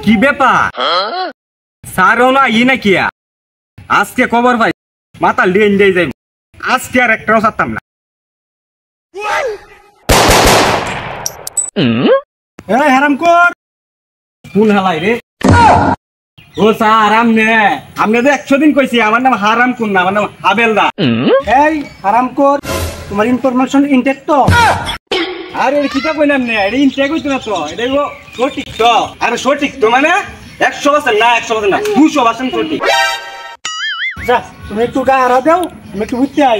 কি ব্যাপার স্যারও না ই না কিয়া আজকে খবর ভাই মাথা লিয়ে দিয়ে যাই আজকে আর একটাও ছাড়তাম না হারামখোর কোন হালাই রে ও স্যার আমনে তো 100 দিন কইছি আমার নাম হারাম কোন না আমার নাম হাবেলদা এই হারামখোর তোমার ইনফরমেশন ইনটেক তো আরে কিটা কইলাম না এটা ইনটেক হইতো না তো এটা সঠিক তো আরে সঠিক তো মানে 100% না 100% না 200% সঠিক যা তুমি একটু গা হারা দাও আমি একটু বুঝতে আই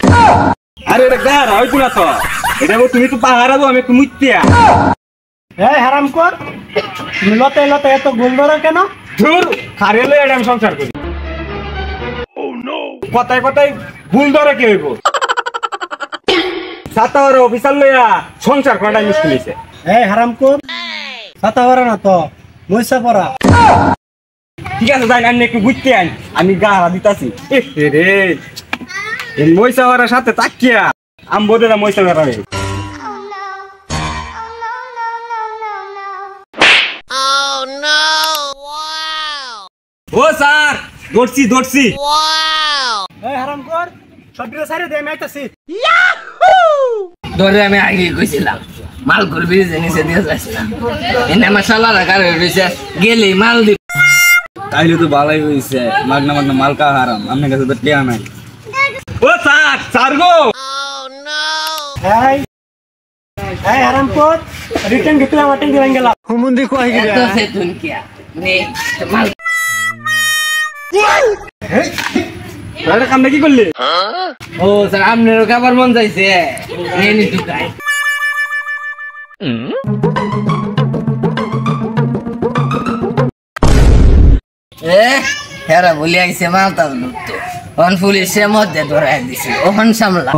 আরে এটা গার হইতো না তো এটা তুমি তো পাহারা দাও আমি একটু মুইতে এই হারামখোর তুমি লতে লতে এত গোল ধরো কেন ধুর খারেলে এটা আমি সংসার করি ও নো কথায় কথায় ভুল ধরে কি হইব সাতাওয়ার অফিসার লইয়া সংসার করাটা মুশকিল হইছে এই হারামখোর ছাতা পরা না তো মইসা পরা ঠিক আছে যাই আমি একটু বুঝতে আই আমি গা হারা দিতাছি রে এই মইসাওয়ারের সাথে তাকিয়া আমবোদেরা মইসাওয়ারা রে ও স্যার দৌড়ছি এই হারামখোর সবগুলো সাইরে দে আমি আইতাছি ধরে আমি আগে কইছিলাম মাল করবি জিনিসে দিয়ে যাইছিলাম এনে মশলা রাখার হইছে গেলি মাল দি তাইলে তো ভালোই হইছে মাগনা মাগনা মালকা হারাম আপনার কাছে তো টিয়া নাই ও স্যার গো এই এই হারামখোর রিটার্ন দিতে আমাটেন দিবেন গেলা হুমুন্দি কই গিয়া তো সে তুন কিয়া নে মাল এটা কামটা কি করলি ও স্যার আপনারও খাবার মন চাইছে নে নি দুকাই হেরা বলি আইছে মাল তাও তো অন পুলিশে মধ্যে ধরাই দিছে ওহন সামলা